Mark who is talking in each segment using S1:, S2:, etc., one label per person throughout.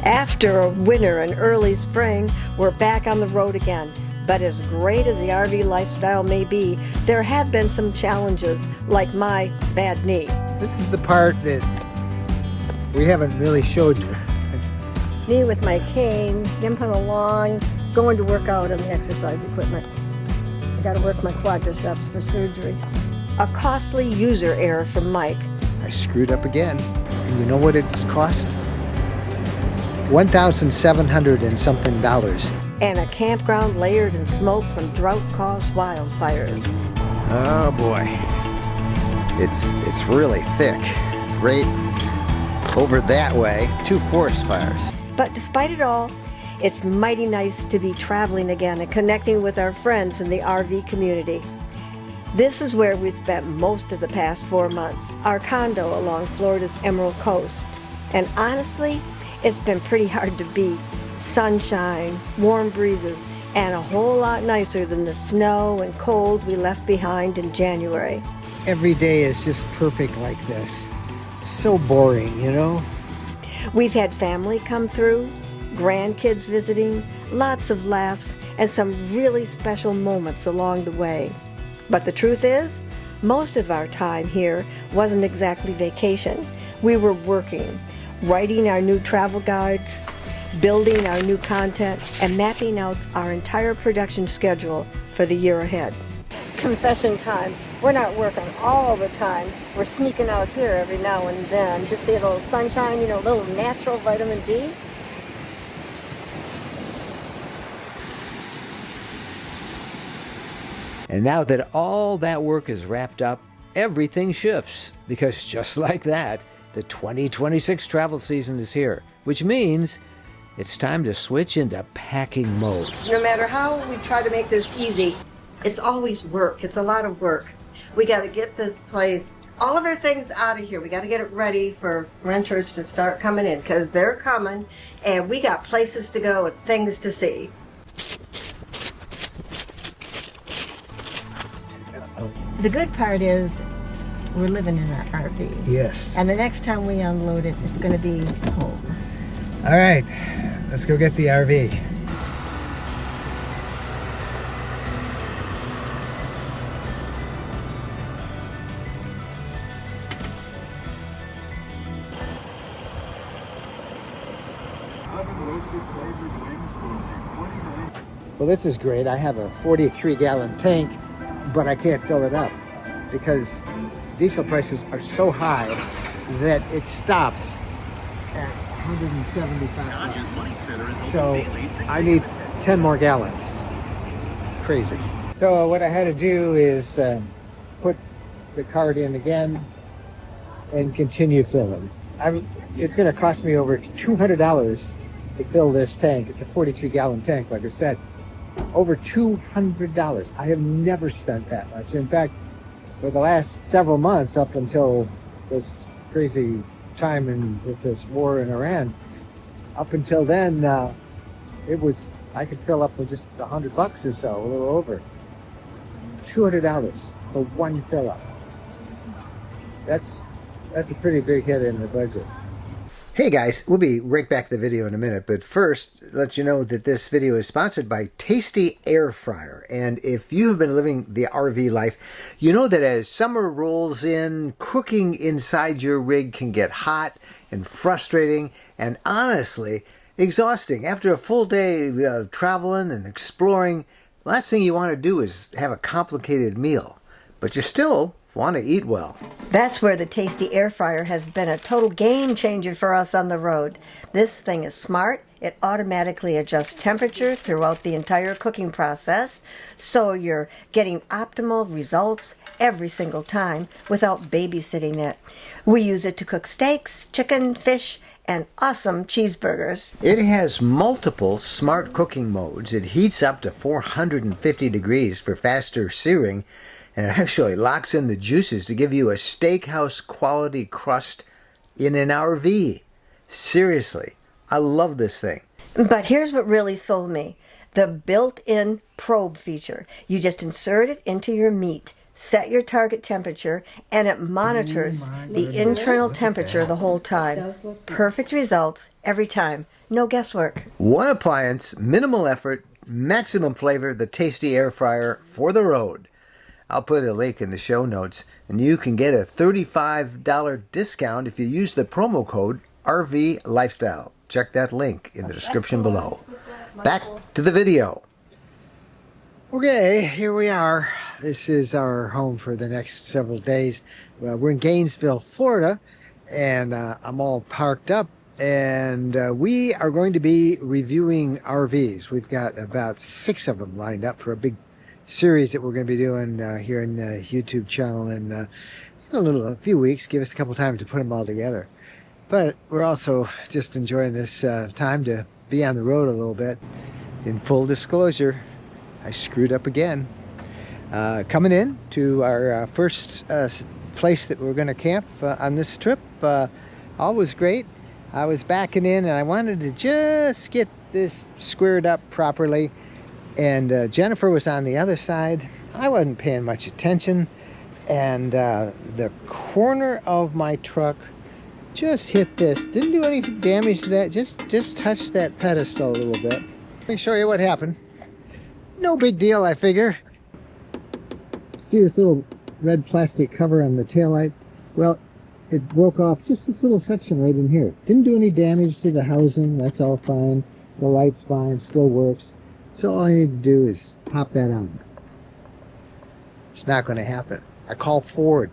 S1: After a winter and early spring, we're back on the road again. But as great as the RV lifestyle may be, there have been some challenges, like my bad knee.
S2: This is the part that we haven't really showed you.
S1: Me with my cane, limping along, going to work out on the exercise equipment. I gotta work my quadriceps for surgery. A costly user error from Mike.
S2: I screwed up again. And you know what it cost? $1,700 and something dollars.
S1: And a campground layered in smoke from drought-caused wildfires.
S2: Oh boy. It's really thick. Right over that way, 2 forest fires.
S1: But despite it all, it's mighty nice to be traveling again and connecting with our friends in the RV community. This is where we spent most of the past 4 months, our condo along Florida's Emerald Coast. And honestly, it's been pretty hard to beat. Sunshine, warm breezes, and a whole lot nicer than the snow and cold we left behind in January.
S2: Every day is just perfect like this. So boring, you know?
S1: We've had family come through, grandkids visiting, lots of laughs, and some really special moments along the way. But the truth is, most of our time here wasn't exactly vacation. We were working, writing our new travel guides, building our new content, and mapping out our entire production schedule for the year ahead. Confession time. We're not working all the time. We're sneaking out here every now and then. Just a little sunshine, you know, a little natural vitamin D.
S3: And now that all that work is wrapped up, everything shifts. Because just like that, the 2026 travel season is here. Which means it's time to switch into packing mode.
S1: No matter how we try to make this easy, it's always work. It's a lot of work. We got to get this place, all of our things out of here. We got to get it ready for renters to start coming in, because they're coming, and we got places to go and things to see. The good part is we're living in our RV.
S2: Yes.
S1: And the next time we unload it, it's going to be home.
S2: All right, let's go get the RV. Well, this is great. I have a 43-gallon tank, but I can't fill it up because diesel prices are so high that it stops at 175. So I need 10 more gallons. Crazy. So what I had to do is put the cart in again and continue filling. It's going to cost me over $200 to fill this tank. It's a 43-gallon tank, like I said. Over $200. I have never spent that much. In fact, for the last several months, up until this crazy time with this war in Iran, up until then, I could fill up for just $100 or so, a little over. $200 for one fill up. That's a pretty big hit in the budget. Hey guys, we'll be right back to the video in a minute, but first, let you know that this video is sponsored by TASTEE Air Fryer. And if you have been living the RV life, you know that as summer rolls in, cooking inside your rig can get hot and frustrating and honestly exhausting. After a full day of traveling and exploring, the last thing you want to do is have a complicated meal, but you still want to eat well.
S1: That's where the TASTEE Air Fryer has been a total game changer for us on the road. This thing is smart. It automatically adjusts temperature throughout the entire cooking process, so you're getting optimal results every single time without babysitting it. We use it to cook steaks, chicken, fish, and awesome cheeseburgers.
S3: It has multiple smart cooking modes. It heats up to 450 degrees for faster searing, and it actually locks in the juices to give you a steakhouse quality crust in an RV. Seriously, I love this thing.
S1: But here's what really sold me. The built-in probe feature. You just insert it into your meat. Set your target temperature, and it monitors the internal temperature the whole time. Perfect results every time. No guesswork.
S3: One appliance, minimal effort, maximum flavor, the TASTEE air fryer for the road. I'll put a link in the show notes, and you can get a $35 discount if you use the promo code RV Lifestyle. Check that link in the description below. Back to the video.
S2: Okay, here we are. This is our home for the next several days. We're in Gainesville, Florida, and I'm all parked up, and we are going to be reviewing RVs. We've got about 6 of them lined up for a big series that we're going to be doing here in the YouTube channel in a few weeks. Give us a couple times to put them all together. But we're also just enjoying this time to be on the road a little bit. In full disclosure, I screwed up again. Coming in to our first place that we're going to camp on this trip, all was great. I was backing in and I wanted to just get this squared up properly, and Jennifer was on the other side. I wasn't paying much attention, and the corner of my truck just hit this. Didn't do any damage to that, just touched that pedestal a little bit. Let me show you what happened. No big deal, I figure. See this little red plastic cover on the taillight? Well, it broke off just this little section right in here. Didn't do any damage to the housing. That's all fine. The light's fine, still works. So all I need to do is pop that on. It's not going to happen. I call Ford.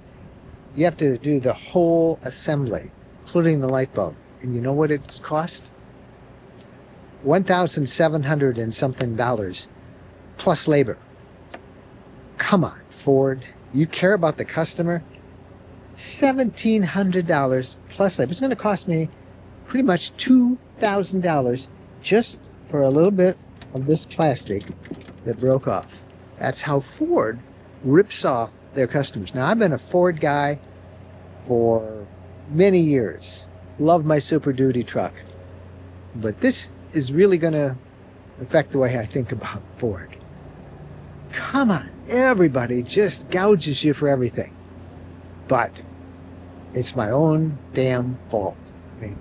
S2: You have to do the whole assembly, including the light bulb. And you know what it cost? $1,700 and something plus labor. Come on, Ford. You care about the customer? $1,700 plus labor. It's going to cost me pretty much $2,000 just for a little bit of this plastic that broke off. That's how Ford rips off their customers. Now, I've been a Ford guy for many years. Love my Super Duty truck. But this is really going to affect the way I think about Ford. Come on, everybody just gouges you for everything. But it's my own damn fault. I mean,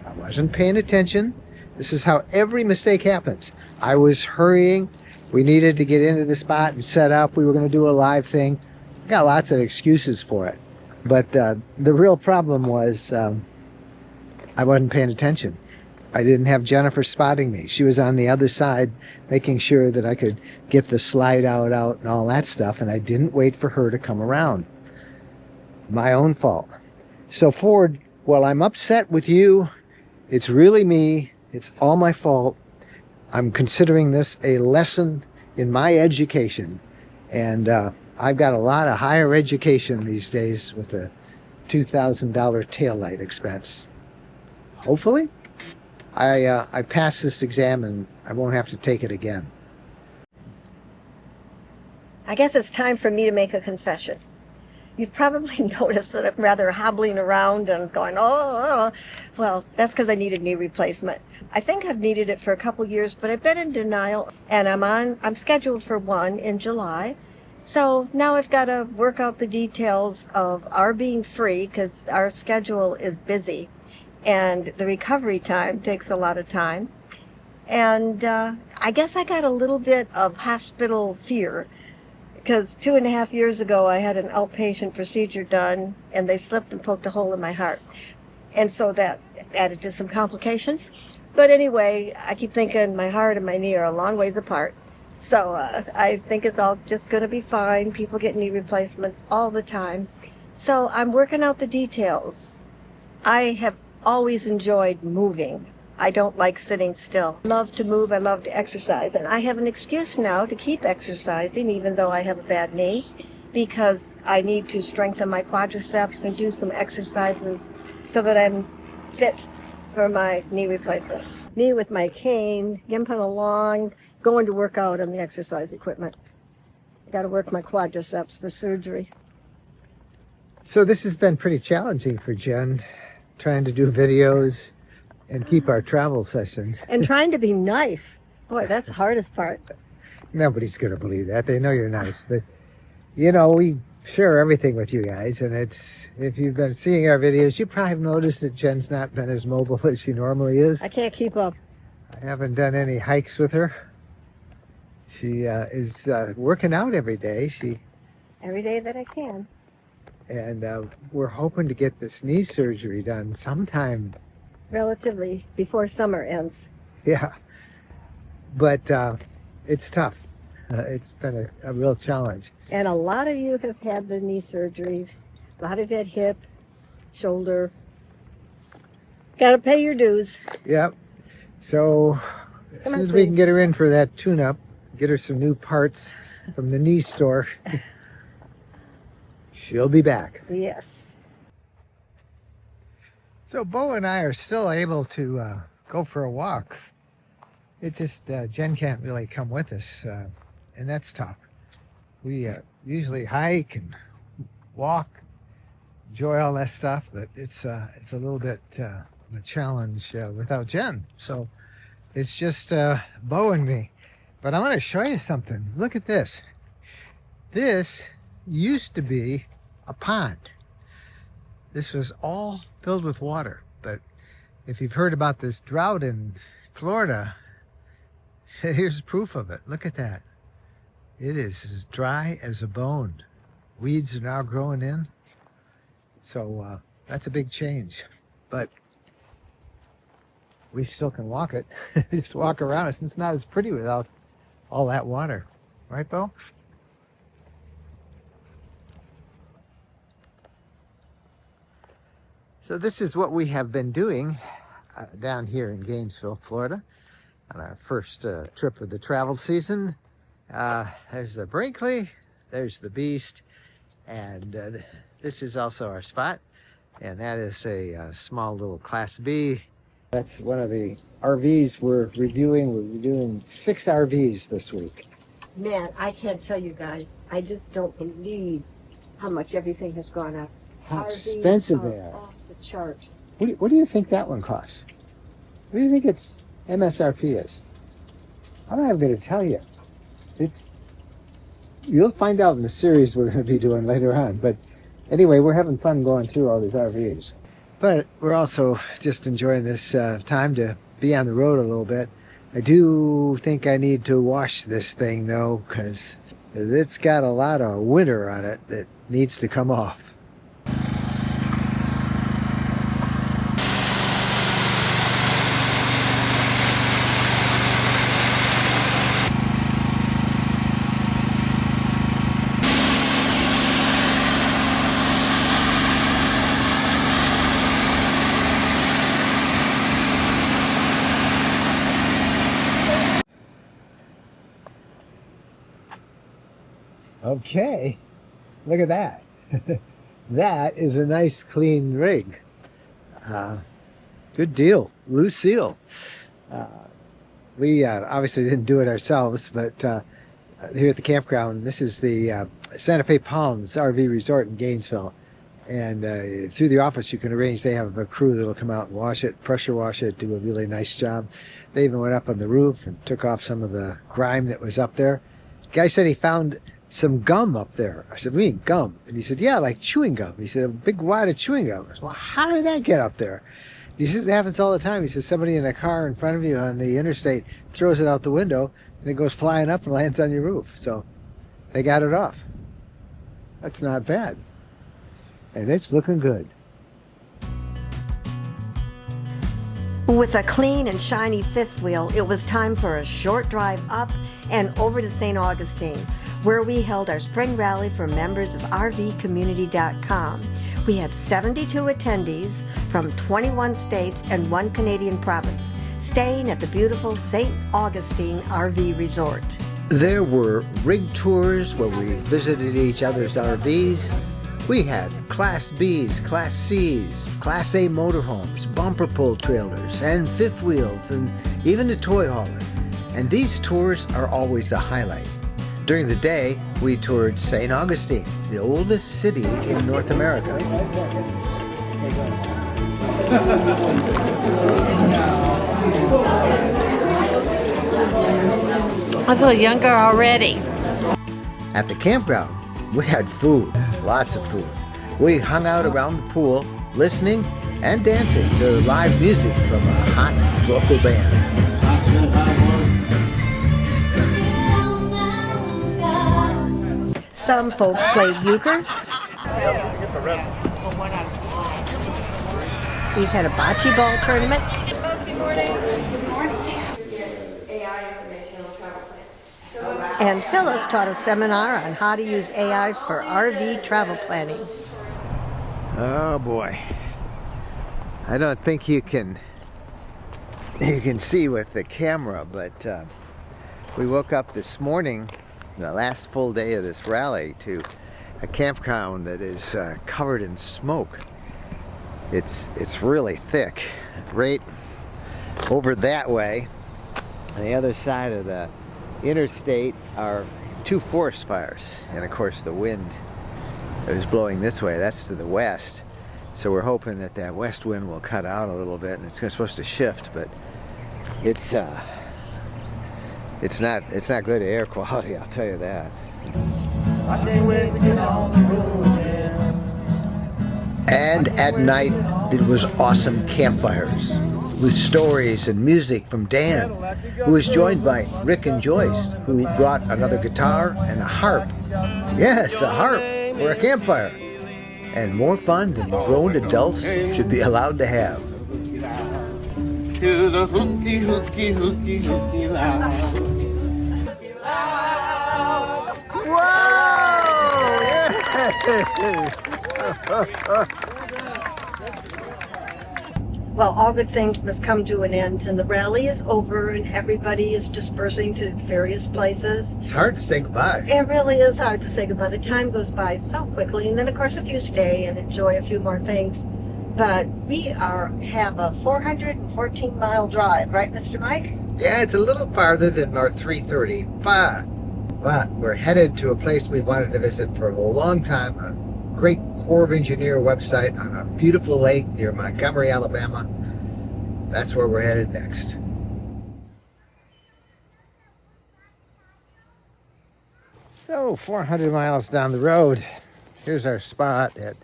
S2: I wasn't paying attention. This is how every mistake happens. I was hurrying. We needed to get into the spot and set up. We were going to do a live thing. Got lots of excuses for it. But the real problem was I wasn't paying attention. I didn't have Jennifer spotting me. She was on the other side making sure that I could get the slide out and all that stuff, and I didn't wait for her to come around. My own fault. So Ford, while I'm upset with you, it's really me. It's all my fault. I'm considering this a lesson in my education, and I've got a lot of higher education these days with a $2,000 taillight expense. Hopefully, I pass this exam and I won't have to take it again.
S1: I guess it's time for me to make a confession. You've probably noticed that I'm rather hobbling around and going, oh. Well, that's because I needed knee replacement. I think I've needed it for a couple years, but I've been in denial, and I'm scheduled for one in July. So now I've got to work out the details of our being free, because our schedule is busy, and the recovery time takes a lot of time. And I guess I got a little bit of hospital fear, because 2.5 years ago I had an outpatient procedure done, and they slipped and poked a hole in my heart. And so that added to some complications. But anyway, I keep thinking my heart and my knee are a long ways apart. So I think it's all just going to be fine. People get knee replacements all the time. So I'm working out the details. I have always enjoyed moving. I don't like sitting still. I love to move. I love to exercise. And I have an excuse now to keep exercising, even though I have a bad knee, because I need to strengthen my quadriceps and do some exercises so that I'm fit for my knee replacement. Me with my cane, gimping along, going to work out on the exercise equipment. I got to work my quadriceps for surgery.
S2: So this has been pretty challenging for Jen, trying to do videos and keep our travel sessions.
S1: And trying to be nice. Boy, that's the hardest part.
S2: Nobody's going to believe that. They know you're nice. But You know, we share everything with you guys, and if you've been seeing our videos, you probably have noticed that Jen's not been as mobile as she normally is.
S1: I can't keep up.
S2: I haven't done any hikes with her. She is working out every day.
S1: Every day that I can.
S2: And we're hoping to get this knee surgery done sometime.
S1: Relatively before summer ends.
S2: Yeah. But it's tough. It's been a real challenge.
S1: And a lot of you have had the knee surgery. A lot of you had hip, shoulder. Got to pay your dues.
S2: Yep. So as soon as we can get her in for that tune-up, get her some new parts from the knee store, she'll be back.
S1: Yes.
S2: So Bo and I are still able to go for a walk. It just, Jen can't really come with us, and that's tough. We usually hike and walk, enjoy all that stuff, but it's a little bit a challenge without Jen. So it's just Bo and me. But I want to show you something. Look at this. This used to be a pond. This was all filled with water. But if you've heard about this drought in Florida, here's proof of it. Look at that. It is as dry as a bone. Weeds are now growing in. So that's a big change. But we still can walk it. Just walk around it. It's not as pretty without all that water. Right, Bo? So this is what we have been doing down here in Gainesville, Florida, on our first trip of the travel season. There's the Brinkley, there's the Beast, and this is also our spot, and that is a small little Class B. That's one of the RVs we're reviewing. We're reviewing 6 RVs this week.
S1: Man, I can't tell you guys. I just don't believe how much everything has gone up.
S2: How
S1: RVs
S2: expensive they are.
S1: Off the chart.
S2: What do you think that one costs? What do you think its MSRP is? I'm not even going to tell you. You'll find out in the series we're going to be doing later on. But anyway, we're having fun going through all these RVs. But we're also just enjoying this time to be on the road a little bit. I do think I need to wash this thing though, because it's got a lot of winter on it that needs to come off. Okay, look at that. That is a nice clean rig. Good deal, loose seal. We obviously didn't do it ourselves, but here at the campground, this is the Santa Fe Palms RV Resort in Gainesville. And through the office you can arrange, they have a crew that'll come out and wash it, pressure wash it, do a really nice job. They even went up on the roof and took off some of the grime that was up there. The guy said he found some gum up there. I said, "What do you mean gum?" And he said, "Yeah, like chewing gum." He said, "A big wad of chewing gum." I said, "Well, how did that get up there?" He says, "It happens all the time." He says, "Somebody in a car in front of you on the interstate throws it out the window and it goes flying up and lands on your roof." So they got it off. That's not bad. And it's looking good.
S1: With a clean and shiny fifth wheel, it was time for a short drive up and over to St. Augustine, where we held our spring rally for members of RVcommunity.com. We had 72 attendees from 21 states and 1 Canadian province, staying at the beautiful St. Augustine RV Resort.
S3: There were rig tours where we visited each other's RVs. We had Class Bs, Class Cs, Class A motorhomes, bumper pull trailers, and fifth wheels, and even a toy hauler. And these tours are always a highlight. During the day, we toured St. Augustine, the oldest city in North America.
S4: I feel younger already.
S3: At the campground, We had food, lots of food. We hung out around the pool, listening and dancing to live music from a hot local band.
S1: Some folks played euchre. We had a bocce ball tournament. And Phyllis taught a seminar on how to use AI for RV travel planning.
S3: Oh boy. I don't think you can see with the camera, but we woke up this morning, the last full day of this rally, to a campground that is covered in smoke. It's really thick. Right over that way, on the other side of the interstate, are two forest fires, and of course the wind that was blowing this way, that's to the west. So we're hoping that that west wind will cut out a little bit, and it's supposed to shift, but it's not good air quality, I'll tell you that. I can't wait to get on the road again. And at night, it was awesome campfires with stories and music from Dan, who was joined by Rick and Joyce, who brought another guitar and a harp. Yes, a harp for a campfire. And more fun than grown adults should be allowed to have.
S4: To the hooky, hooky, hooky, hooky loud.
S3: Whoa!
S1: Well, all good things must come to an end, and the rally is over, and everybody is dispersing to various places.
S3: It's hard to say goodbye.
S1: It really is hard to say goodbye. The time goes by so quickly, and then of course if you stay and enjoy a few more things. But we have a 414-mile drive, right, Mr. Mike?
S3: Yeah, it's a little farther than our 330, but we're headed to a place we've wanted to visit for a long time, a great Corps of Engineer website on a beautiful lake near Montgomery, Alabama. That's where we're headed next. So 400 miles down the road, here's our spot at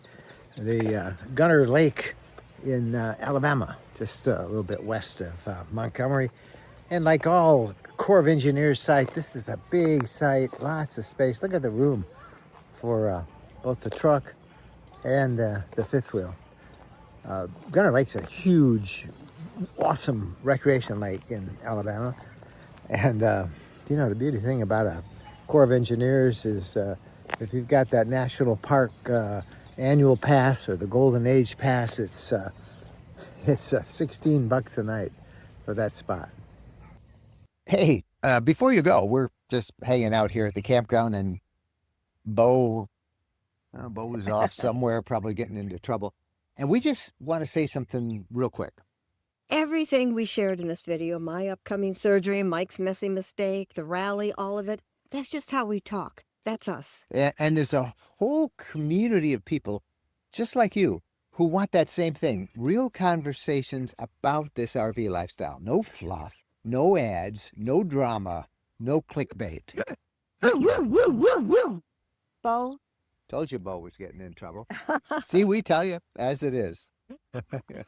S3: the Gunter Lake in Alabama, just a little bit west of Montgomery. And like all Corps of Engineers site, this is a big site, lots of space. Look at the room for both the truck and the fifth wheel. Gunter Lake's a huge, awesome recreation lake in Alabama. And you know, the beauty thing about a Corps of Engineers is if you've got that National Park annual pass or the Golden Age pass, it's $16 a night for that spot. Hey, before you go, we're just hanging out here at the campground, and Bo is off somewhere, probably getting into trouble. And we just want to say something real quick.
S1: Everything we shared in this video, my upcoming surgery, Mike's messy mistake, the rally, all of it, that's just how we talk. That's us.
S3: And there's a whole community of people just like you who want that same thing. Real conversations about this RV lifestyle. No fluff, no ads, no drama, no clickbait.
S1: Bo?
S3: Told you Bo was getting in trouble. See, we tell you as it is.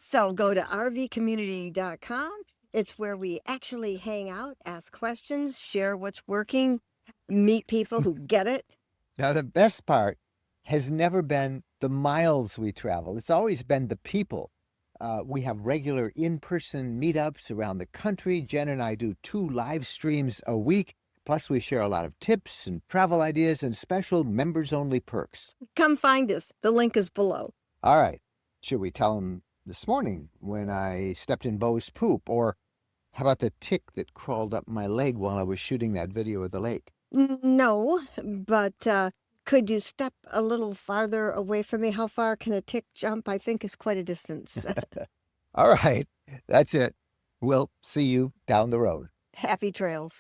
S1: So go to RVcommunity.com. It's where we actually hang out, ask questions, share what's working, meet people who get it.
S3: Now, the best part has never been the miles we travel. It's always been the people. We have regular in-person meetups around the country. Jen and I do 2 live streams a week. Plus, we share a lot of tips and travel ideas and special members-only perks.
S1: Come find us. The link is below.
S3: All right. Should we tell them this morning when I stepped in Bo's poop? Or how about the tick that crawled up my leg while I was shooting that video of the lake?
S1: No, but could you step a little farther away from me? How far can a tick jump? I think is quite a distance.
S3: All right. That's it. We'll see you down the road.
S1: Happy trails.